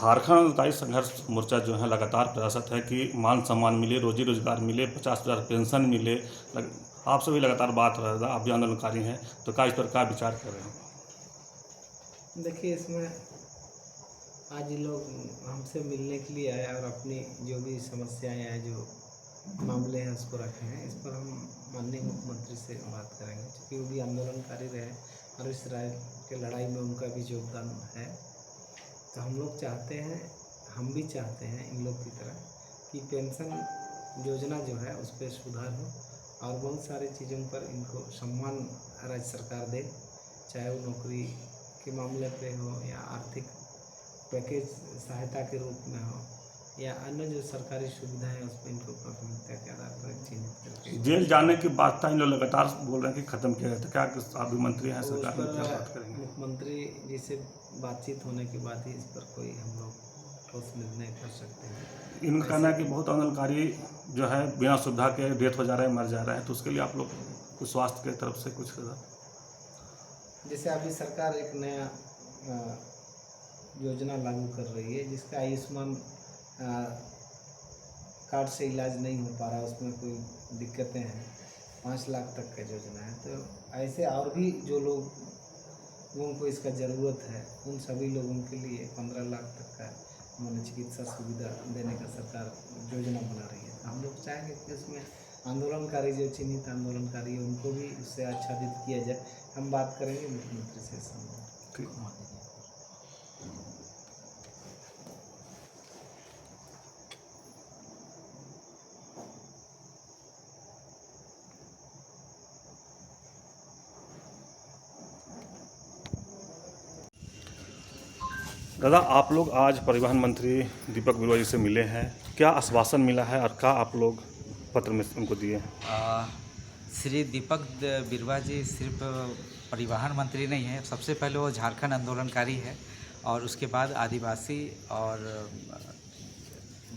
झारखंड क्रांतिकारी संघर्ष मोर्चा जो है लगातार प्रयासरत है कि मान सम्मान मिले, रोजी रोजगार मिले, 50,000 पेंशन मिले। आपसे भी लगातार बात हो रहा है, आप भी आंदोलनकारी हैं, तो क्या इस पर क्या विचार कर रहे हैं? देखिए, इसमें आज ये लोग हमसे मिलने के लिए आए और अपनी जो भी समस्याएं हैं, जो मामले हैं, उसको रखे हैं। इस पर हम माननीय मुख्यमंत्री से बात करेंगे, क्योंकि वो भी आंदोलनकारी रहे और इस राज्य के लड़ाई में उनका भी योगदान है। तो हम लोग चाहते हैं, हम भी चाहते हैं इन लोग की तरह कि पेंशन योजना जो है उस पर सुधार हो और बहुत सारी चीज़ों पर इनको सम्मान राज्य सरकार दे, चाहे वो नौकरी के मामले पे हो या आर्थिक पैकेज सहायता के रूप में हो या अन्य जो सरकारी सुविधाएं हैं उस पर इनको प्राथमिकता के आधार पर चिन्हित करके जेल जाने की बात था, इन लोग लगातार बोल रहे हैं कि खत्म किया जाए, तो क्या आप भी मंत्री हैं, तो सरकार उस में क्या पर बात करेंगे? मुख्यमंत्री जी से बातचीत होने के बाद ही इस पर कोई हम लोग ठोस निर्णय कर सकते हैं। इनका कहना है कि बहुत आंदोलनकारी जो है बिना सुविधा के डेथ हो जा रहे हैं, मर जा रहे हैं, तो उसके लिए आप लोग कुछ स्वास्थ्य की तरफ से कुछ जैसे अभी सरकार एक नया योजना लागू कर रही है, जिसका आयुष्मान कार्ड से इलाज नहीं हो पा रहा, उसमें कोई दिक्कतें हैं, 5 लाख तक का योजना है। तो ऐसे और भी जो लोगों को इसका ज़रूरत है, उन सभी लोगों के लिए 15 लाख तक का मानव चिकित्सा सुविधा देने का सरकार योजना बना रही है। हम लोग चाहेंगे कि उसमें आंदोलनकारी जो चिन्हित आंदोलनकारी है उनको भी उससे आच्छादित किया जाए। हम बात करेंगे मुख्यमंत्री से इस संबंध। दादा, आप लोग आज परिवहन मंत्री दीपक बिरुवा जी से मिले हैं, क्या आश्वासन मिला है और क्या आप लोग पत्र में उनको दिए हैं? श्री दीपक बिरुवा जी सिर्फ परिवहन मंत्री नहीं है, सबसे पहले वो झारखंड आंदोलनकारी है और उसके बाद आदिवासी और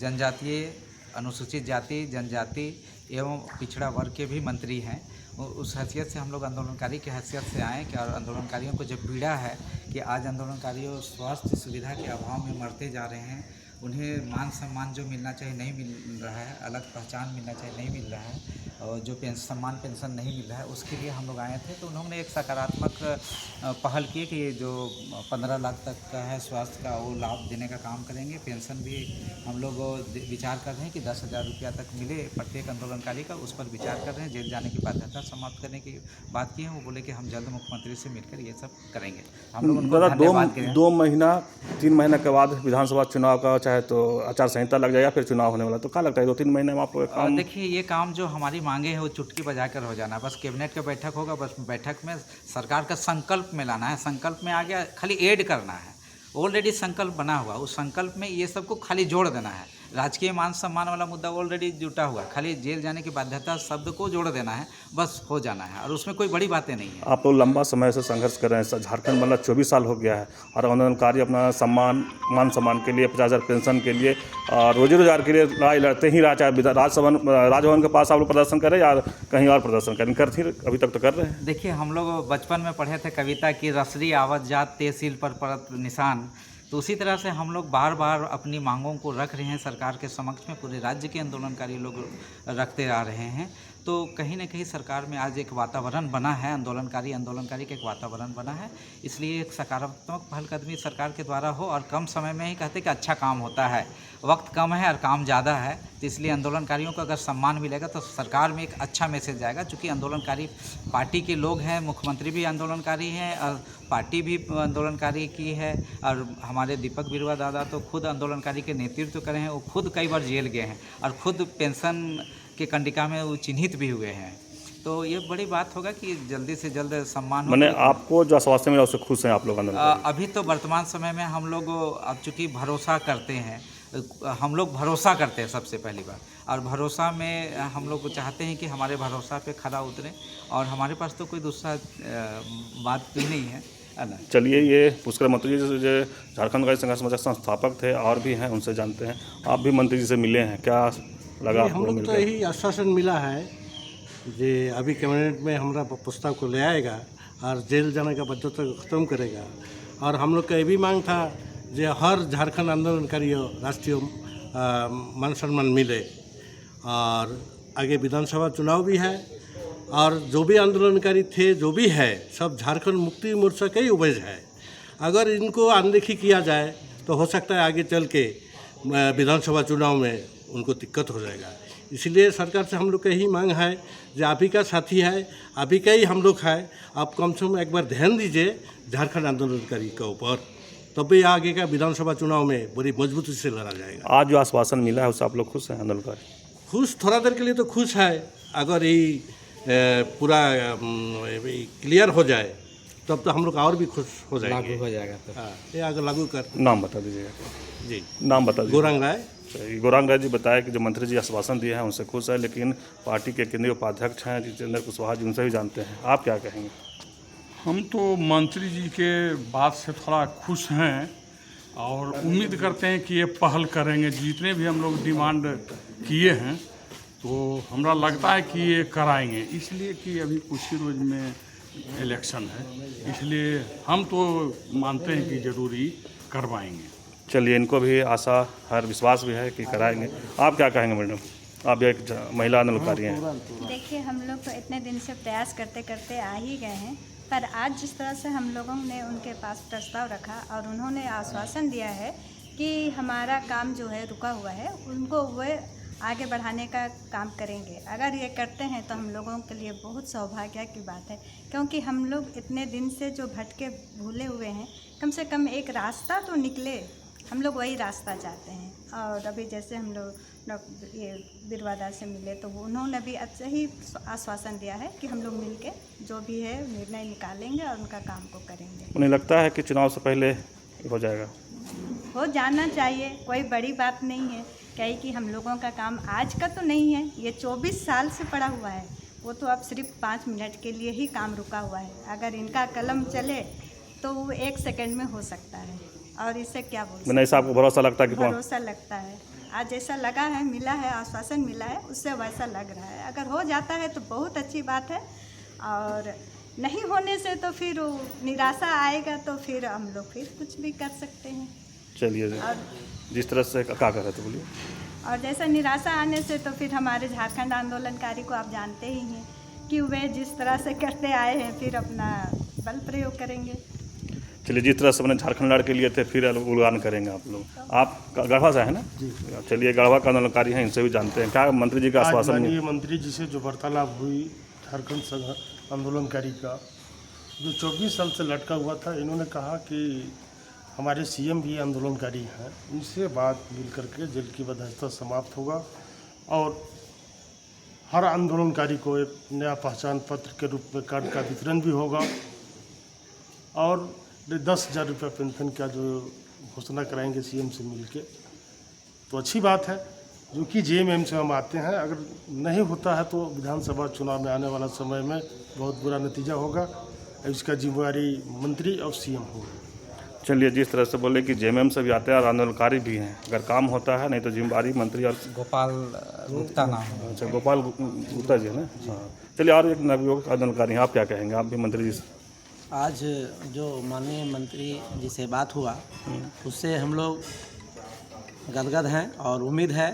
जनजातीय, अनुसूचित जाति, जनजाति एवं पिछड़ा वर्ग के भी मंत्री हैं। उस हैसियत से हम लोग आंदोलनकारी की हैसियत से आए कि और आंदोलनकारियों को जो पीड़ा है कि आज आंदोलनकारियों स्वास्थ्य सुविधा के अभाव में मरते जा रहे हैं, उन्हें मान सम्मान जो मिलना चाहिए नहीं मिल रहा है, अलग पहचान मिलना चाहिए नहीं मिल रहा है, और जो सम्मान पेंशन नहीं मिल रहा है, उसके लिए हम लोग आए थे। तो उन्होंने एक सकारात्मक पहल की कि जो 15 लाख तक का है स्वास्थ्य का, वो लाभ देने का काम करेंगे। पेंशन भी हम लोग विचार कर रहे हैं कि 10,000 रुपया तक मिले प्रत्येक आंदोलनकारी का, उस पर विचार कर रहे हैं। जेल जाने की बाध्यता समाप्त करने की बात की है। वो बोले कि हम जल्द मुख्यमंत्री से मिलकर ये सब करेंगे। हम लोग उनको धन्यवाद करें। 2 महीना 3 महीने के बाद विधानसभा चुनाव का चाहे तो आचार संहिता लग जाएगा, फिर चुनाव होने वाला, तो क्या लगता है 2-3 महीने में आप लोग काम? देखिए, ये काम जो हमारी मांगे हैं वो चुटकी बजाकर हो जाना, बस कैबिनेट का बैठक होगा, बस बैठक में सरकार का संकल्प में लाना है, संकल्प में आ गया, खाली ऐड करना है। ऑलरेडी संकल्प बना हुआ, उस संकल्प में ये सबको खाली जोड़ देना है। राजकीय मान सम्मान वाला मुद्दा ऑलरेडी जुटा हुआ, खाली जेल जाने की बाध्यता शब्द को जोड़ देना है, बस हो जाना है, और उसमें कोई बड़ी बातें नहीं है। आप लोग लंबा समय से संघर्ष कर रहे हैं, झारखंड मतलब 24 साल हो गया है, और आंदोलनकारी अपना मान सम्मान के लिए, 50,000 पेंशन के लिए और रोजी रोजगार के लिए लड़ाई लड़ते ही रहा। चाहे राजभवन के पास आप लोग प्रदर्शन करें या कहीं और प्रदर्शन करें, करते अभी तक तो कर रहे हैं। देखिए, हम लोग बचपन में पढ़े थे कविता की, रसरी आवत जात तहसील पर परत निशान, तो उसी तरह से हम लोग बार बार अपनी मांगों को रख रहे हैं सरकार के समक्ष में। पूरे राज्य के आंदोलनकारी लोग रखते आ रहे हैं। तो कहीं ना कहीं सरकार में आज एक वातावरण बना है, आंदोलनकारी का एक वातावरण बना है। इसलिए एक सकारात्मक पहलकदमी सरकार के द्वारा हो, और कम समय में ही कहते कि अच्छा काम होता है। वक्त कम है और काम ज़्यादा है, तो इसलिए आंदोलनकारियों को अगर सम्मान मिलेगा तो सरकार में एक अच्छा मैसेज जाएगा। चूँकि आंदोलनकारी पार्टी के लोग हैं, मुख्यमंत्री भी आंदोलनकारी हैं और पार्टी भी आंदोलनकारी की है, और हमारे दीपक बिरुवा दादा तो खुद आंदोलनकारी के नेतृत्व करे हैं। वो खुद कई बार जेल गए हैं और खुद पेंशन के कंडिका में वो चिन्हित भी हुए हैं। तो ये बड़ी बात होगा कि जल्दी से जल्द सम्मान हो। मैंने आपको जो आश्वासन मिला उससे खुश हैं आप लोग? अभी तो वर्तमान समय में हम लोग अब चूँकि भरोसा करते हैं, हम लोग भरोसा करते हैं सबसे पहली बार, और भरोसा में हम लोग चाहते हैं कि हमारे भरोसा पे खरा उतरें, और हमारे पास तो कोई दूसरा बात भी नहीं है ना। चलिए, ये पुष्कर मंत्री जी जो झारखंड क्रांतिकारी संघर्ष मोर्चा संस्थापक थे और भी हैं, उनसे जानते हैं। आप भी मंत्री जी से मिले हैं, क्या लगा आपको? हम लोग तो यही आश्वासन मिला है कि अभी कैबिनेट में हमारा प्रस्ताव को ले आएगा और जेल जाने का बाध्यता को ख़त्म करेगा। और हम लोग का ये भी मांग था जे हर झारखंड आंदोलनकारी राष्ट्रीय मान सम्मान मिले। और आगे विधानसभा चुनाव भी है और जो भी आंदोलनकारी थे जो भी है सब झारखंड मुक्ति मोर्चा के ही उपज है। अगर इनको अनदेखी किया जाए तो हो सकता है आगे चल के विधानसभा चुनाव में उनको दिक्कत हो जाएगा। इसलिए सरकार से हम लोग का यही मांग है जो आप ही का साथी है, आप ही का ही हम लोग है, आप कम से कम एक बार ध्यान दीजिए झारखंड आंदोलनकारी के ऊपर, तब भी आगे का विधानसभा चुनाव में बड़ी मजबूती से लड़ा जाएगा। आज जो आश्वासन मिला है उससे आप लोग खुश हैं आंदोलनकारी? खुश थोड़ा देर के लिए तो खुश है, अगर ये पूरा क्लियर हो जाए तब तो हम लोग और भी खुश हो जाएंगे। लागू हो जाएगा तो हाँ, ये अगर लागू कर। नाम बता दीजिएगा जी, नाम बता दीजिए। गौरांग राय। गौरांग राय जी बताया कि जो मंत्री जी आश्वासन दिए हैं उनसे खुश है, लेकिन पार्टी के केंद्रीय उपाध्यक्ष हैं जितेंद्र कुशवाहा जी, उनसे भी जानते हैं, आप क्या कहेंगे? हम तो मंत्री जी के बात से थोड़ा खुश हैं और उम्मीद करते हैं कि ये पहल करेंगे। जितने भी हम लोग डिमांड किए हैं तो हमरा लगता है कि ये कराएंगे, इसलिए कि अभी कुछ ही रोज में इलेक्शन है, इसलिए हम तो मानते हैं कि ज़रूरी करवाएंगे। चलिए, इनको भी आशा हर विश्वास भी है कि कराएंगे। आप क्या कहेंगे मैडम? आप भी एक महिला आंदोलनकारी हैं। देखिए, हम लोग तो इतने दिन से प्रयास करते करते आ ही गए हैं, पर आज जिस तरह से हम लोगों ने उनके पास प्रस्ताव रखा और उन्होंने आश्वासन दिया है कि हमारा काम जो है रुका हुआ है उनको वे आगे बढ़ाने का काम करेंगे। अगर ये करते हैं तो हम लोगों के लिए बहुत सौभाग्य की बात है, क्योंकि हम लोग इतने दिन से जो भटके भूले हुए हैं, कम से कम एक रास्ता तो निकले, हम लोग वही रास्ता चाहते हैं। और अभी जैसे हम लोग ये बिरवादा से मिले तो उन्होंने भी अच्छा ही आश्वासन दिया है कि हम लोग मिलके जो भी है निर्णय निकालेंगे और उनका काम को करेंगे। उन्हें लगता है कि चुनाव से पहले हो जाएगा? हो जाना चाहिए, कोई बड़ी बात नहीं है। क्या कि हम लोगों का काम आज का तो नहीं है, ये 24 साल से पड़ा हुआ है, वो तो अब सिर्फ 5 मिनट के लिए ही काम रुका हुआ है। अगर इनका कलम चले तो वो 1 सेकंड में हो सकता है, और इससे क्या बोल सकते हैं। मैंने आपको भरोसा लगता है कि भरोसा लगता है, आज जैसा लगा है, मिला है, आश्वासन मिला है, उससे वैसा लग रहा है। अगर हो जाता है तो बहुत अच्छी बात है, और नहीं होने से तो फिर निराशा आएगा तो फिर हम लोग फिर कुछ भी कर सकते हैं। चलिए, और जिस तरह से क्या कर रहे थे बोलिए। और जैसा निराशा आने से तो फिर हमारे झारखंड आंदोलनकारी को आप जानते ही हैं कि वे जिस तरह से करते आए हैं फिर अपना बल प्रयोग करेंगे। चलिए, जिस तरह से मैंने झारखंड लड़ के लिए थे फिर उड़ान करेंगे आप लोग। आप गढ़वा से है ना? चलिए, गढ़वा का आंदोलनकारी हैं, इनसे भी जानते हैं क्या मंत्री जी का आश्वासन माननीय मंत्री जी से जो वार्तालाप हुई झारखंड संघ आंदोलनकारी का, जो 24 साल से लटका हुआ था, इन्होंने कहा कि हमारे सीएम भी आंदोलनकारी हैं, उनसे बात मिल करके जेल की बदहस्ता समाप्त होगा और हर आंदोलनकारी को एक नया पहचान पत्र के रूप में कार्ड का वितरण भी होगा और 10,000 रुपये पेंशन का जो घोषणा कराएंगे सीएम से मिलके, तो अच्छी बात है। जो कि जेएमएम से हम आते हैं, अगर नहीं होता है तो विधानसभा चुनाव में आने वाला समय में बहुत बुरा नतीजा होगा, इसका जिम्मेवारी मंत्री और सीएम होगा। चलिए, जिस तरह से बोले कि जेएमएम से भी आते हैं और आंदोलनकारी भी हैं, अगर काम होता है नहीं तो जिम्मेवारी मंत्री और गोपाल गुप्ता नाम है। अच्छा, गोपाल गुप्ता जी है ना? हाँ। चलिए, और एक नवयुवक आंदोलनकारी हैं, आप क्या कहेंगे? आप भी मंत्री जी से। आज जो माननीय मंत्री जी से बात हुआ उससे हम लोग गदगद हैं और उम्मीद है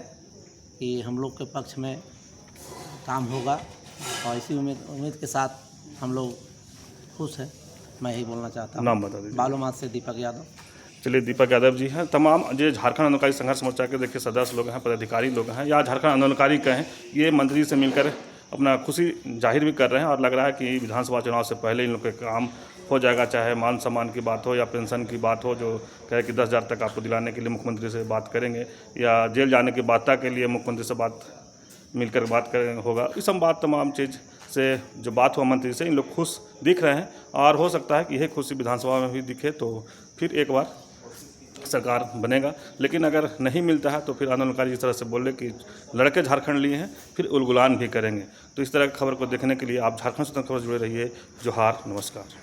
कि हम लोग के पक्ष में काम होगा, और इसी उम्मीद के साथ हम लोग खुश हैं। मैं यही बोलना चाहता हूँ। नाम बता दीजिए। बालूमाथ से दीपक यादव। चलिए, दीपक यादव जी हैं। तमाम जो झारखंड आंदोलनकारी संघर्ष मोर्चा के देखिए सदस्य लोग हैं, पदाधिकारी लोग हैं, या झारखंड आंदोलनकारी कहें, ये मंत्री से मिलकर अपना खुशी जाहिर भी कर रहे हैं और लग रहा है कि विधानसभा चुनाव से पहले इन लोग के काम हो जाएगा, चाहे मान सम्मान की बात हो या पेंशन की बात हो, जो कहे कि 10,000 तक आपको दिलाने के लिए मुख्यमंत्री से बात करेंगे, या जेल जाने की बाध्यता के लिए मुख्यमंत्री से बात मिलकर बात करेंगे होगा। इस सब बात तमाम चीज़ से जो बात हुआ मंत्री से, इन लोग खुश दिख रहे हैं और हो सकता है कि यह खुशी विधानसभा में भी दिखे तो फिर एक बार सरकार बनेगा। लेकिन अगर नहीं मिलता है तो फिर आंदोलनकारी इस तरह से बोले कि लड़के झारखंड लिए हैं फिर उलगुलान भी करेंगे। तो इस तरह की खबर को देखने के लिए आप झारखंड स्वतंत्र खबर जुड़े रहिए। जोहार, नमस्कार।